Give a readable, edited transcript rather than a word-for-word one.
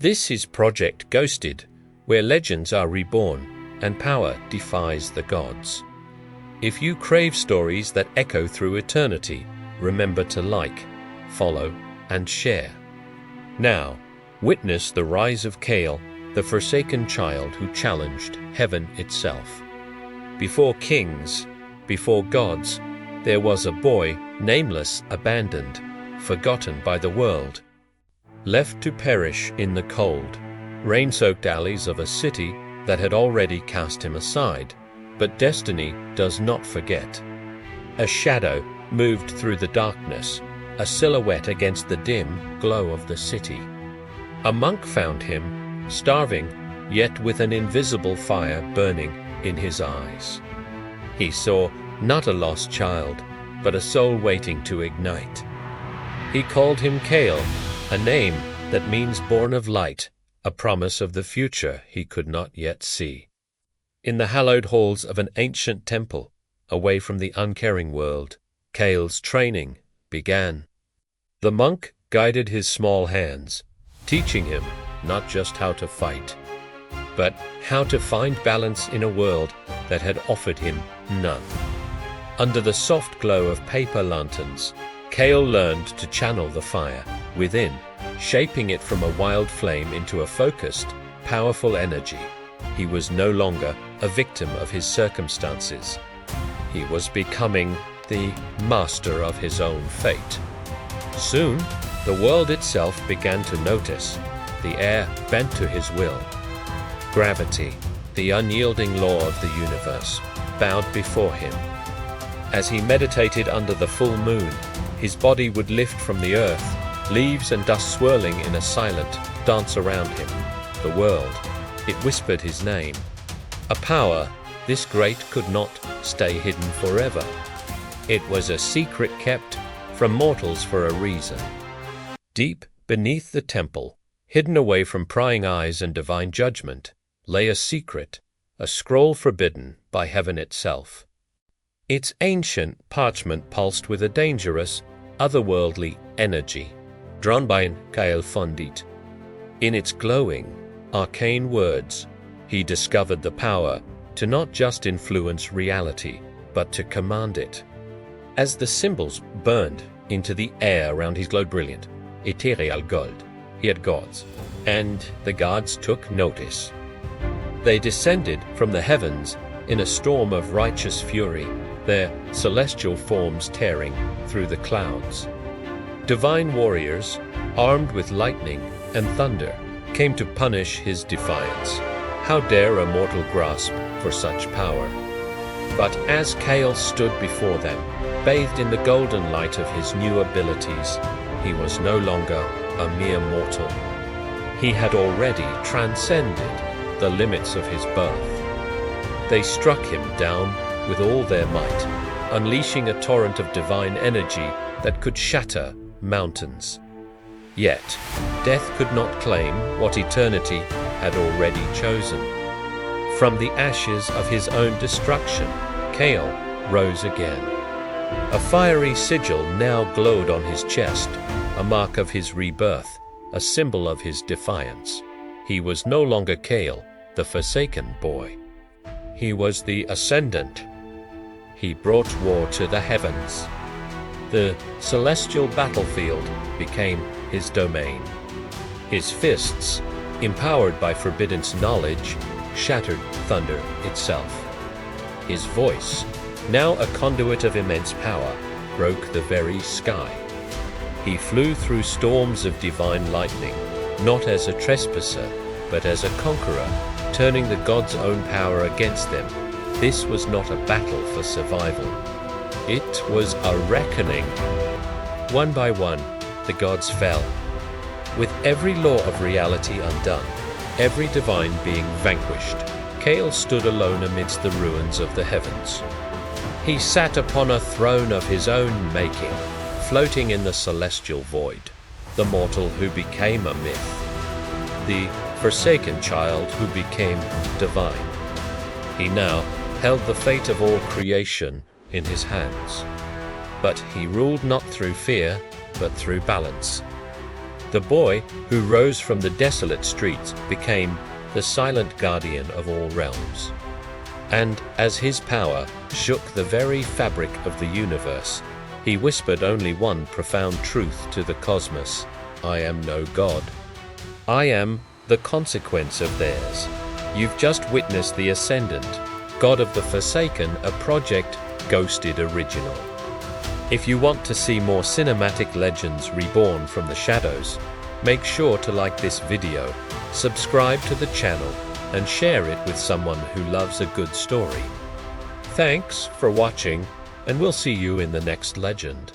This is Project Ghosted, where legends are reborn and power defies the gods. If you crave stories that echo through eternity, remember to like, follow, and share. Now, witness the rise of Kael, the forsaken child who challenged heaven itself. Before kings, before gods, there was a boy, nameless, abandoned, forgotten by the world, left to perish in the cold, rain-soaked alleys of a city that had already cast him aside. But destiny does not forget. A shadow moved through the darkness, a silhouette against the dim glow of the city. A monk found him, starving, yet with an invisible fire burning in his eyes. He saw not a lost child, but a soul waiting to ignite. He called him Kael, a name that means born of light, a promise of the future he could not yet see. In the hallowed halls of an ancient temple, away from the uncaring world, Kael's training began. The monk guided his small hands, teaching him not just how to fight, but how to find balance in a world that had offered him none. Under the soft glow of paper lanterns, Kael learned to channel the fire within, shaping it from a wild flame into a focused, powerful energy. He was no longer a victim of his circumstances. He was becoming the master of his own fate. Soon, the world itself began to notice. The air bent to his will. Gravity, the unyielding law of the universe, bowed before him. As he meditated under the full moon, his body would lift from the earth, leaves and dust swirling in a silent dance around him. The world, it whispered his name. A power this great could not stay hidden forever. It was a secret kept from mortals for a reason. Deep beneath the temple, hidden away from prying eyes and divine judgment, lay a secret, a scroll forbidden by heaven itself. Its ancient parchment pulsed with a dangerous, otherworldly energy, drawn by an Kael Fondit. In its glowing, arcane words, he discovered the power to not just influence reality, but to command it. As the symbols burned into the air around his glowed brilliant, ethereal gold, he had gods, and the gods took notice. They descended from the heavens in a storm of righteous fury, their celestial forms tearing through the clouds. Divine warriors, armed with lightning and thunder, came to punish his defiance. How dare a mortal grasp for such power? But as Kael stood before them, bathed in the golden light of his new abilities, he was no longer a mere mortal. He had already transcended the limits of his birth. They struck him down with all their might, unleashing a torrent of divine energy that could shatter mountains. Yet, death could not claim what eternity had already chosen. From the ashes of his own destruction, Kael rose again. A fiery sigil now glowed on his chest, a mark of his rebirth, a symbol of his defiance. He was no longer Kael, the forsaken boy. He was the Ascendant. He brought war to the heavens. The celestial battlefield became his domain. His fists, empowered by forbidden's knowledge, shattered thunder itself. His voice, now a conduit of immense power, broke the very sky. He flew through storms of divine lightning, not as a trespasser, but as a conqueror, turning the gods' own power against them. This was not a battle for survival. It was a reckoning. One by one, the gods fell. With every law of reality undone, every divine being vanquished, Kael stood alone amidst the ruins of the heavens. He sat upon a throne of his own making, floating in the celestial void, the mortal who became a myth, the forsaken child who became divine. He now held the fate of all creation in his hands. But he ruled not through fear, but through balance. The boy who rose from the desolate streets became the silent guardian of all realms. And as his power shook the very fabric of the universe, he whispered only one profound truth to the cosmos: I am no god. I am the consequence of theirs. You've just witnessed the Ascendant, God of the Forsaken, a Project Ghosted original. If you want to see more cinematic legends reborn from the shadows, make sure to like this video, subscribe to the channel, and share it with someone who loves a good story. Thanks for watching, and we'll see you in the next legend.